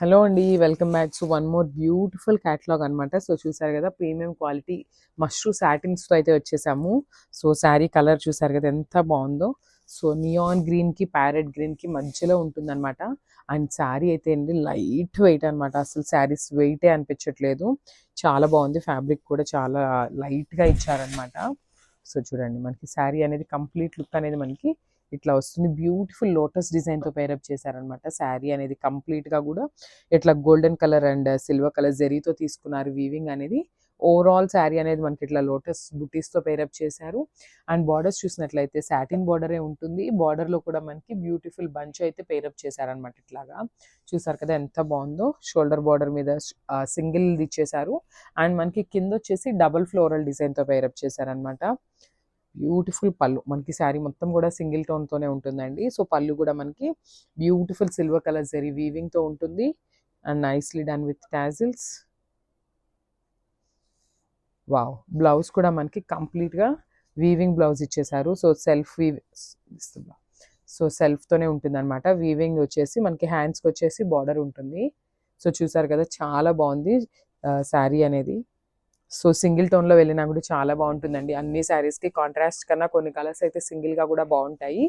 Hello అండి. Welcome back to one more beautiful catalogue అనమాట. So చూసారు కదా, ప్రీమియం క్వాలిటీ మష్రూ సాటిన్స్తో అయితే వచ్చేసాము. సో శారీ కలర్ చూసారు కదా ఎంత బాగుందో. సో నియాన్ గ్రీన్కి ప్యారెట్ గ్రీన్కి మధ్యలో ఉంటుందన్నమాట. అండ్ శారీ అయితే అండి లైట్ వెయిట్ అనమాట. అసలు శారీస్ వెయిటే అనిపించట్లేదు. చాలా బాగుంది. ఫ్యాబ్రిక్ కూడా చాలా లైట్గా ఇచ్చారనమాట. సో చూడండి, మనకి శారీ అనేది కంప్లీట్ లుక్ అనేది మనకి ఇట్లా వస్తుంది. బ్యూటిఫుల్ లోటస్ డిజైన్తో పేరప్ చేశారనమాట. శారీ అనేది కంప్లీట్గా కూడా ఇట్లా golden colour and silver colour జెరీతో తీసుకున్నారు వీవింగ్ అనేది. ఓవరాల్ శారీ అనేది మనకి ఇట్లా లోటస్ బుటీస్తో పేరప్ చేశారు. అండ్ బార్డర్స్ చూసినట్లయితే సాటిన్ బార్డరే ఉంటుంది. బార్డర్లో కూడా మనకి బ్యూటిఫుల్ బంచ్ అయితే పేరప్ చేశారనమాట. ఇట్లాగా చూసారు కదా ఎంత బాగుందో. షోల్డర్ బార్డర్ మీద సింగిల్ ఇచ్చేసారు. అండ్ మనకి కింద వచ్చేసి డబుల్ ఫ్లోరల్ డిజైన్తో పేరప్ చేశారనమాట. బ్యూటిఫుల్ పళ్ళు, మనకి శారీ మొత్తం కూడా సింగిల్ టోన్తోనే ఉంటుందండి. సో పళ్ళు కూడా మనకి బ్యూటిఫుల్ సిల్వర్ కలర్ జరీ వీవింగ్తో ఉంటుంది. And nicely done with tassels. Wow. Blouse కూడా మనకి కంప్లీట్గా వీవింగ్ బ్లౌజ్ ఇచ్చేసారు. సో సెల్ఫ్ వీవ్, సో సెల్ఫ్తోనే ఉంటుంది అనమాట. వీవింగ్ వచ్చేసి మనకి హ్యాండ్స్కి వచ్చేసి బార్డర్ ఉంటుంది. సో చూసారు కదా చాలా బాగుంది శారీ అనేది. సో సింగిల్ టోన్లో వెళ్ళినా కూడా చాలా బాగుంటుందండి. అన్ని శారీస్కి కాంట్రాస్ట్ కన్నా కొన్ని కలర్స్ అయితే సింగిల్గా కూడా బాగుంటాయి.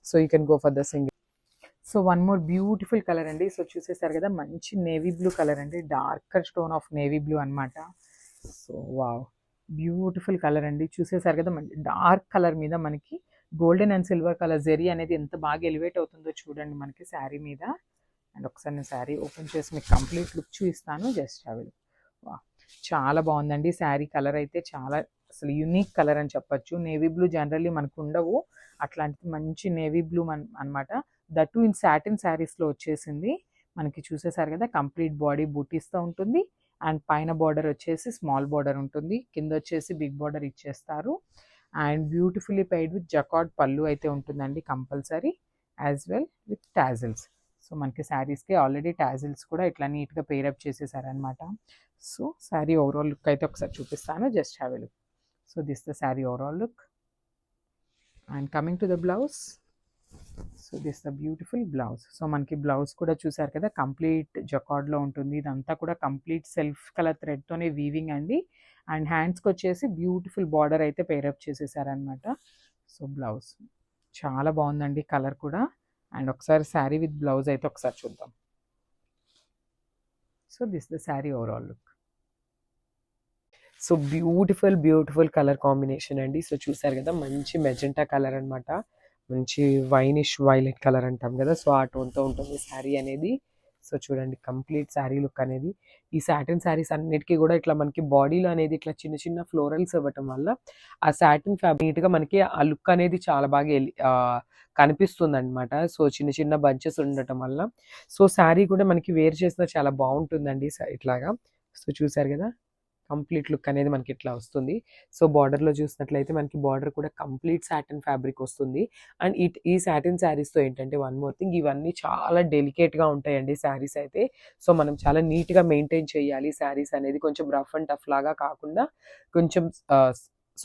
So you can go for the single. So one more beautiful colour అండి. సో చూసేసారు కదా, మంచి నేవీ బ్లూ కలర్ అండి. Darker stone of navy blue అనమాట. సో వావ్, బ్యూటిఫుల్ కలర్ అండి. చూసేసారు కదా, మంచి డార్క్ కలర్ మీద మనకి golden and silver colour zari అనేది ఎంత బాగా ఎలివేట్ అవుతుందో చూడండి మనకి శారీ మీద. అండ్ ఒకసారి నేను శారీ ఓపెన్ చేసి మీకు కంప్లీట్ లుక్ చూపిస్తాను. జస్ట్ అవి వా, చాలా బాగుందండి. శారీ కలర్ అయితే చాలా అసలు యూనిక్ కలర్ అని చెప్పొచ్చు. నేవీ బ్లూ జనరల్లీ మనకు ఉండవు, అట్లాంటిది మంచి నేవీ బ్లూ అనమాట. దట్ ఇన్ సాటిన్ శారీస్లో వచ్చేసింది. మనకి చూసేసారు కదా, కంప్లీట్ బాడీ బూటీస్తో ఉంటుంది. అండ్ పైన బార్డర్ వచ్చేసి స్మాల్ బార్డర్ ఉంటుంది, కింద వచ్చేసి బిగ్ బార్డర్ ఇచ్చేస్తారు. And beautifully paired with jacquard పళ్ళు అయితే ఉంటుందండి compulsory, as well with tassels. So మనకి శారీస్కి ఆల్రెడీ టాజిల్స్ కూడా ఇట్లా నీట్గా పేరప్ చేసేసారనమాట. సో శారీ ఓవరాల్ లుక్ అయితే ఒకసారి చూపిస్తాను. Just have a look. So this the sari overall look. And coming to the blouse. So this the beautiful blouse. So మనకి బ్లౌజ్ కూడా చూసారు కదా, కంప్లీట్ జకార్డ్లో ఉంటుంది. ఇదంతా కూడా కంప్లీట్ సెల్ఫ్ కలర్ థ్రెడ్తోనే వీవింగ్ అండి. అండ్ హ్యాండ్స్కి వచ్చేసి బ్యూటిఫుల్ బార్డర్ అయితే పేరప్ చేసేసారనమాట. సో బ్లౌజ్ చాలా బాగుందండి కలర్ కూడా. అండ్ ఒకసారి శారీ విత్ బ్లౌజ్ అయితే ఒకసారి చూద్దాం. So this the sari overall look. So beautiful colour combination అండి. సో చూసారు కదా, మంచి మెజెంటా కలర్ అనమాట. మంచి వైనిష్ వైలెట్ కలర్ అంటాం కదా, సో ఆ టోన్తో ఉంటుంది శారీ అనేది. సో చూడండి కంప్లీట్ శారీ లుక్ అనేది. ఈ సాటిన్ శారీస్ అన్నిటికీ కూడా ఇట్లా మనకి బాడీలో అనేది ఇట్లా చిన్న చిన్న ఫ్లోరల్స్ ఇవ్వటం వల్ల ఆ సాటిన్ ఫ్యాబ్రిక్ నీట్గా మనకి ఆ లుక్ అనేది చాలా బాగా కనిపిస్తుంది అనమాట. సో చిన్న చిన్న బంచెస్ ఉండటం వల్ల సో శారీ కూడా మనకి వేర్ చేసిన చాలా బాగుంటుందండి ఇట్లాగా. సో చూసారు కదా, కంప్లీట్ లుక్ అనేది మనకి ఇట్లా వస్తుంది. సో బార్డర్లో చూసినట్లయితే మనకి బార్డర్ కూడా కంప్లీట్ సాటిన్ ఫ్యాబ్రిక్ వస్తుంది. అండ్ ఈ సాటిన్ శారీస్తో ఏంటంటే వన్ మోర్ థింగ్, ఇవన్నీ చాలా డెలికేట్గా ఉంటాయండి శారీస్ అయితే. సో మనం చాలా నీట్గా మెయింటైన్ చేయాలి శారీస్ అనేది. కొంచెం రఫ్ అండ్ టఫ్ లాగా కాకుండా కొంచెం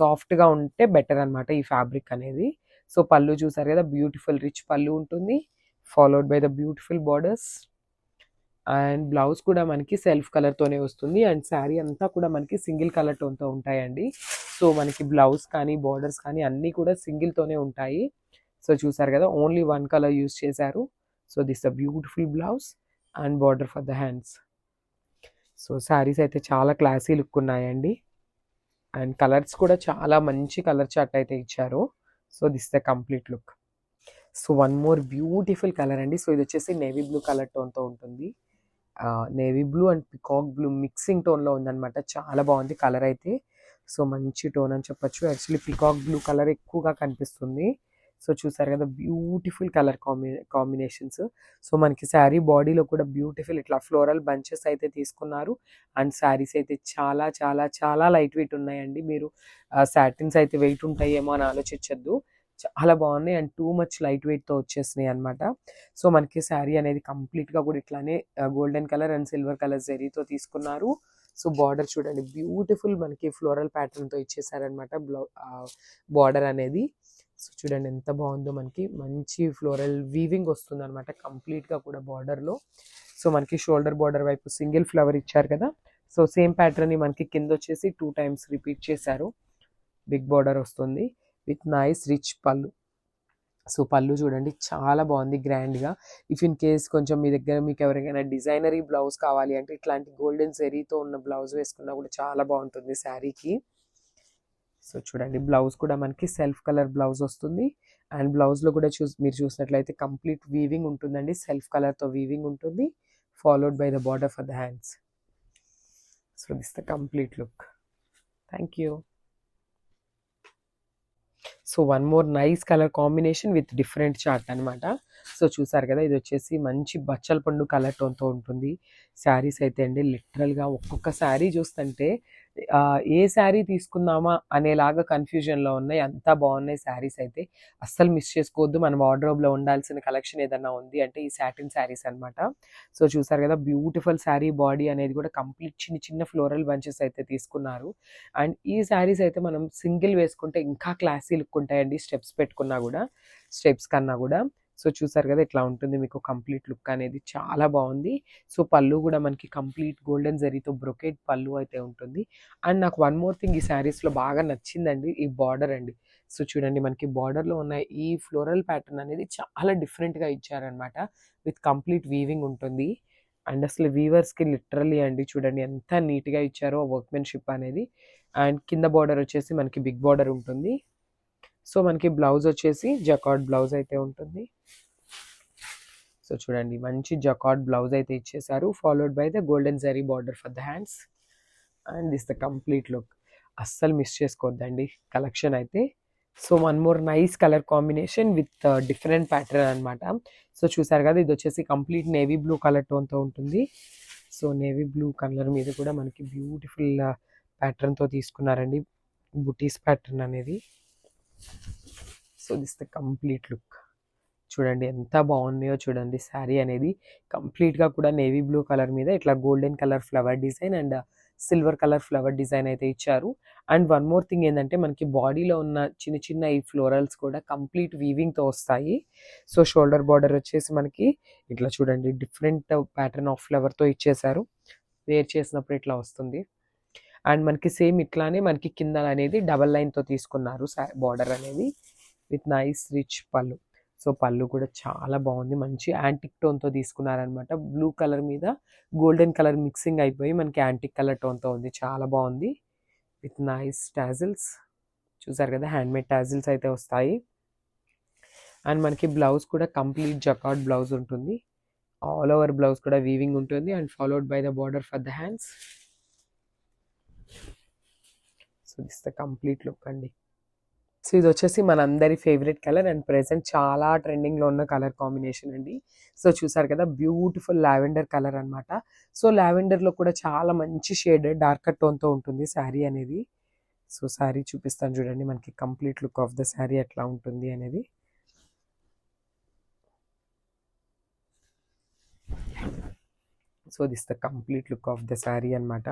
సాఫ్ట్గా ఉంటే బెటర్ అనమాట ఈ ఫ్యాబ్రిక్ అనేది. సో పళ్ళు చూసారు కదా, బ్యూటిఫుల్ రిచ్ పళ్ళు ఉంటుంది, followed by the beautiful borders. And blouse కూడా మనకి సెల్ఫ్ కలర్తోనే వస్తుంది. అండ్ శారీ అంతా కూడా మనకి సింగిల్ కలర్ టోన్తో ఉంటాయండి. సో మనకి బ్లౌజ్ కానీ బార్డర్స్ కానీ అన్నీ కూడా సింగిల్తోనే ఉంటాయి. సో చూసారు కదా, ఓన్లీ వన్ కలర్ యూస్ చేశారు. So this a beautiful blouse and border for the hands. So saris అయితే చాలా క్లాసీ లుక్ ఉన్నాయండి. అండ్ కలర్స్ కూడా చాలా మంచి కలర్ చార్ట్ అయితే ఇచ్చారు. So this the complete look. So one more beautiful colour అండి. సో ఇది వచ్చేసి నేవీ బ్లూ కలర్ టోన్తో ఉంటుంది. Navy blue and peacock blue mixing టోన్లో ఉందన్నమాట. చాలా బాగుంది కలర్ అయితే. సో మంచి టోన్ అని చెప్పొచ్చు. యాక్చువల్లీ పికాక్ బ్లూ కలర్ ఎక్కువగా కనిపిస్తుంది. సో చూసారు కదా, బ్యూటిఫుల్ కలర్ కాంబినేషన్స్. సో మనకి శారీ బాడీలో కూడా బ్యూటిఫుల్ ఇట్లా ఫ్లోరల్ బంచెస్ అయితే తీసుకున్నారు. అండ్ శారీస్ అయితే చాలా చాలా చాలా లైట్ వెయిట్ ఉన్నాయండి. మీరు సాటిన్స్ అయితే వెయిట్ ఉంటాయేమో అని ఆలోచించద్దు, చాలా బాగున్నాయి. అండ్ టూ మచ్ లైట్ వెయిట్తో వచ్చేసినాయి అనమాట. సో మనకి శారీ అనేది కంప్లీట్గా కూడా ఇట్లానే golden colour and silver colour జెరీతో తీసుకున్నారు. సో బార్డర్ చూడండి, బ్యూటిఫుల్ మనకి ఫ్లోరల్ ప్యాటర్న్తో ఇచ్చేసారనమాట బార్డర్ అనేది. సో చూడండి ఎంత బాగుందో, మనకి మంచి ఫ్లోరల్ వీవింగ్ వస్తుంది అనమాట కంప్లీట్గా కూడా బార్డర్లో. సో మనకి షోల్డర్ బార్డర్ వైపు సింగిల్ ఫ్లవర్ ఇచ్చారు కదా. సో సేమ్ ప్యాటర్న్ని మనకి కింద వచ్చేసి 2 times రిపీట్ చేశారు. బిగ్ బార్డర్ వస్తుంది విత్ నైస్ రిచ్ పళ్ళు. సో పళ్ళు చూడండి చాలా బాగుంది గ్రాండ్గా. ఇఫ్ ఇన్ కేస్ కొంచెం మీ దగ్గర మీకు ఎవరికైనా డిజైనరీ బ్లౌజ్ కావాలి అంటే ఇట్లాంటి గోల్డెన్ జెరీతో ఉన్న బ్లౌజ్ వేసుకున్నా కూడా చాలా బాగుంటుంది శారీకి. సో చూడండి బ్లౌజ్ కూడా మనకి సెల్ఫ్ కలర్ బ్లౌజ్ వస్తుంది. అండ్ బ్లౌజ్లో కూడా మీరు చూసినట్లయితే కంప్లీట్ వీవింగ్ ఉంటుందండి. సెల్ఫ్ కలర్తో వీవింగ్ ఉంటుంది, followed by the border for the hands. So this the complete look. Thank you. So one more nice colour combination with different chart అనమాట. So చూసారు కదా, ఇది వచ్చేసి మంచి బచ్చల పండు కలర్ టోన్తో ఉంటుంది. శారీస్ అయితే అండి లిటరల్గా ఒక్కొక్క శారీ చూస్తుంటే ఏ శారీ తీసుకుందామా అనేలాగా కన్ఫ్యూజన్లో ఉన్నాయి. అంతా బాగున్నాయి శారీస్ అయితే. అస్సలు మిస్ చేసుకోవద్దు. మన వార్డ్రోబ్లో ఉండాల్సిన కలెక్షన్ ఏదన్నా ఉంది అంటే ఈ సాటిన్ శారీస్ అనమాట. సో చూసారు కదా, బ్యూటిఫుల్ శారీ బాడీ అనేది కూడా కంప్లీట్ చిన్న చిన్న ఫ్లోరల్ బంచెస్ అయితే తీసుకున్నారు. అండ్ ఈ శారీస్ అయితే మనం సింగిల్ వేసుకుంటే ఇంకా క్లాసీ లుక్ ఉంటాయండి, స్టెప్స్ పెట్టుకున్నా కూడా, స్టెప్స్ కన్నా కూడా. సో చూసారు కదా ఇట్లా ఉంటుంది మీకు కంప్లీట్ లుక్ అనేది, చాలా బాగుంది. సో పళ్ళు కూడా మనకి కంప్లీట్ గోల్డెన్ జరీతో బ్రొకేట్ పళ్ళు అయితే ఉంటుంది. అండ్ నాకు వన్ మోర్ థింగ్ ఈ శారీస్లో బాగా నచ్చిందండి, ఈ బార్డర్ అండి. సో చూడండి మనకి బార్డర్లో ఉన్న ఈ ఫ్లోరల్ ప్యాటర్న్ అనేది చాలా డిఫరెంట్గా ఇచ్చారనమాట, విత్ కంప్లీట్ వీవింగ్ ఉంటుంది. అండ్ అసలు వీవర్స్కి లిటరల్లీ అండి చూడండి ఎంత నీట్గా ఇచ్చారో వర్క్మెన్షిప్ అనేది. అండ్ కింద బార్డర్ వచ్చేసి మనకి బిగ్ బార్డర్ ఉంటుంది. సో మనకి బ్లౌజ్ వచ్చేసి జకార్డ్ బ్లౌజ్ అయితే ఉంటుంది. సో చూడండి మంచి జకార్డ్ బ్లౌజ్ అయితే ఇచ్చేసారు, followed by the golden zari border for the hands. And this the complete look. అస్సలు మిస్ చేసుకోవద్దండి కలెక్షన్ అయితే. So one more nice colour combination with different pattern అనమాట. సో చూసారు కదా, ఇది వచ్చేసి కంప్లీట్ నేవీ బ్లూ కలర్ టోన్తో ఉంటుంది. సో నేవీ బ్లూ కలర్ మీద కూడా మనకి బ్యూటిఫుల్ ప్యాటర్న్తో తీసుకున్నారండి, బుటీస్ ప్యాటర్న్ అనేది. So this the complete look. చూడండి ఎంత బాగున్నాయో చూడండి. శారీ అనేది కంప్లీట్గా కూడా నేవీ బ్లూ కలర్ మీద ఇట్లా golden colour flower design and silver colour flower design అయితే ఇచ్చారు. అండ్ వన్ మోర్ థింగ్ ఏంటంటే మనకి బాడీలో ఉన్న చిన్న చిన్న ఈ ఫ్లోరల్స్ కూడా కంప్లీట్ వీవింగ్తో వస్తాయి. సో షోల్డర్ బార్డర్ వచ్చేసి మనకి ఇట్లా చూడండి డిఫరెంట్ ప్యాటర్న్ ఆఫ్ ఫ్లవర్తో ఇచ్చేసారు, వేర్ చేసినప్పుడు ఇట్లా వస్తుంది. అండ్ మనకి సేమ్ ఇట్లానే మనకి కింద అనేది డబల్ లైన్తో తీసుకున్నారు బార్డర్ అనేది, విత్ నైస్ రిచ్ పళ్ళు. సో పళ్ళు కూడా చాలా బాగుంది, మంచి యాంటిక్ టోన్తో తీసుకున్నారనమాట. బ్లూ కలర్ మీద గోల్డెన్ కలర్ మిక్సింగ్ అయిపోయి మనకి యాంటిక్ కలర్ టోన్తో ఉంది, చాలా బాగుంది, విత్ నైస్ టాజిల్స్. చూసారు కదా హ్యాండ్మేడ్ టాజిల్స్ అయితే వస్తాయి. అండ్ మనకి బ్లౌజ్ కూడా కంప్లీట్ జకార్డ్ బ్లౌజ్ ఉంటుంది, ఆల్ ఓవర్ బ్లౌజ్ కూడా వీవింగ్ ఉంటుంది. And followed by the border for the hands. So this the complete look అండి. సో ఇది వచ్చేసి మనందరి ఫేవరెట్ కలర్ అండ్ ప్రెసెంట్ చాలా ట్రెండింగ్లో ఉన్న కలర్ కాంబినేషన్ అండి. సో చూసారు కదా బ్యూటిఫుల్ లావెండర్ కలర్ అనమాట. సో లావెండర్లో కూడా చాలా మంచి షేడ్ డార్కర్ టోన్తో ఉంటుంది శారీ అనేది. సో శారీ చూపిస్తాను చూడండి, మనకి complete look of the sari ఎట్లా ఉంటుంది అనేది. So this the complete look of the sari అనమాట.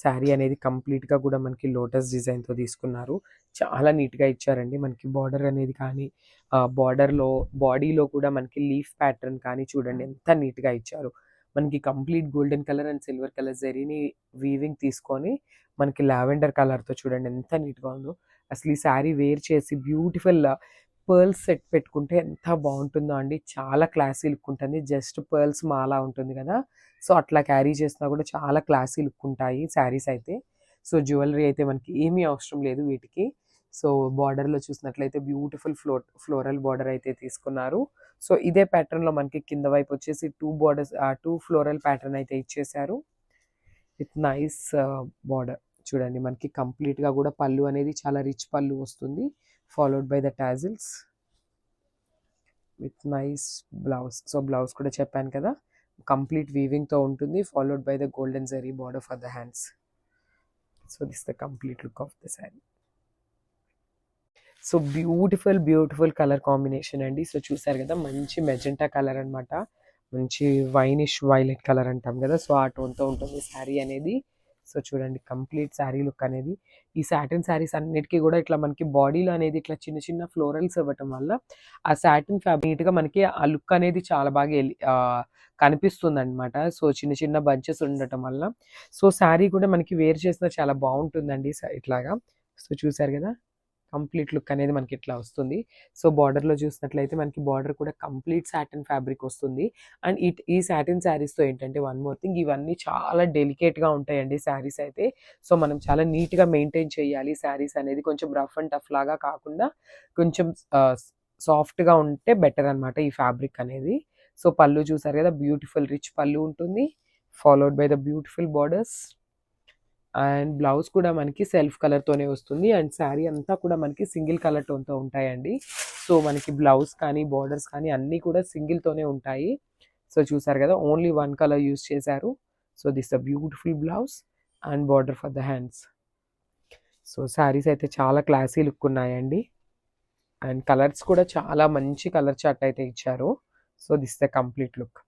శారీ అనేది కంప్లీట్గా కూడా మనకి లోటస్ డిజైన్తో తీసుకున్నారు, చాలా నీట్గా ఇచ్చారండి. మనకి బార్డర్ అనేది కానీ బార్డర్లో బాడీలో కూడా మనకి లీఫ్ ప్యాటర్న్ కానీ చూడండి ఎంత నీట్గా ఇచ్చారు. మనకి complete golden colour and silver colour జరీని వీవింగ్ తీసుకొని మనకి లావెండర్ కలర్తో చూడండి ఎంత నీట్గా ఉందో. అసలు ఈ శారీ వేర్ చేసి బ్యూటిఫుల్ పర్ల్స్ సెట్ పెట్టుకుంటే ఎంత బాగుంటుందో అండి, చాలా క్లాసీ లుక్ ఉంటుంది. జస్ట్ పర్ల్స్ మాలా ఉంటుంది కదా, సో అట్లా క్యారీ చేసినా కూడా చాలా క్లాసీ లుక్ ఉంటాయి శారీస్ అయితే. సో జ్యువెలరీ అయితే మనకి ఏమీ అవసరం లేదు వీటికి. సో బార్డర్లో చూసినట్లయితే బ్యూటిఫుల్ ఫ్లోరల్ బార్డర్ అయితే తీసుకున్నారు. సో ఇదే ప్యాటర్న్లో మనకి కింద వైపు వచ్చేసి 2 ఫ్లోరల్ ప్యాటర్న్ అయితే ఇచ్చేసారు, విత్ నైస్ బార్డర్. చూడండి మనకి కంప్లీట్గా కూడా పళ్ళు అనేది చాలా రిచ్ పళ్ళు వస్తుంది, followed by the tassels, with nice blouse. So blouse కూడా చెప్పాను కదా కంప్లీట్ వీవింగ్తో ఉంటుంది, followed by the golden zari border for the hands. So this the complete look of the sari. So beautiful colour combination అండి. సో చూసారు కదా మంచి మెజెంటా కలర్ అనమాట, మంచి వైనిష్ వైలెట్ కలర్ అంటాం కదా, సో ఆ టోన్తో ఉంటుంది శారీ అనేది. సో చూడండి కంప్లీట్ శారీ లుక్ అనేది. ఈ సాటిన్ శారీస్ అన్నిటికీ కూడా ఇట్లా మనకి బాడీలో అనేది ఇట్లా చిన్న చిన్న ఫ్లోరల్స్ ఇవ్వటం వల్ల ఆ సాటిన్ ఫ్యాబ్రిక్ నీట్గా మనకి ఆ లుక్ అనేది చాలా బాగా కనిపిస్తుంది అనమాట. సో చిన్న చిన్న బంచెస్ ఉండటం వల్ల సో శారీ కూడా మనకి వేర్ చేసిన చాలా బాగుంటుందండి ఇట్లాగా. సో చూసారు కదా కంప్లీట్ లుక్ అనేది మనకి ఇట్లా వస్తుంది. సో బార్డర్లో చూసినట్లయితే మనకి బార్డర్ కూడా కంప్లీట్ సాటిన్ ఫ్యాబ్రిక్ వస్తుంది. అండ్ ఈ సాటిన్ శారీస్తో ఏంటంటే వన్ మోర్ థింగ్, ఇవన్నీ చాలా డెలికేట్గా ఉంటాయండి శారీస్ అయితే. సో మనం చాలా నీట్గా మెయింటైన్ చేయాలి శారీస్ అనేది. కొంచెం రఫ్ అండ్ టఫ్ లాగా కాకుండా కొంచెం సాఫ్ట్గా ఉంటే బెటర్ అనమాట ఈ ఫ్యాబ్రిక్ అనేది. సో పళ్ళు చూసారు కదా బ్యూటిఫుల్ రిచ్ పళ్ళు ఉంటుంది, followed by the beautiful borders. And blouse కూడా మనకి సెల్ఫ్ కలర్తోనే వస్తుంది. అండ్ శారీ అంతా కూడా మనకి సింగిల్ కలర్ టోన్తో ఉంటాయండి. సో మనకి బ్లౌజ్ కానీ బార్డర్స్ కానీ అన్నీ కూడా సింగిల్తోనే ఉంటాయి. సో చూసారు కదా ఓన్లీ వన్ కలర్ యూస్ చేశారు. So this a beautiful blouse and border for the hands. So saris అయితే చాలా క్లాసీ లుక్ ఉన్నాయండి. అండ్ కలర్స్ కూడా చాలా మంచి కలర్ చార్ట్ అయితే ఇచ్చారు. So this the complete look.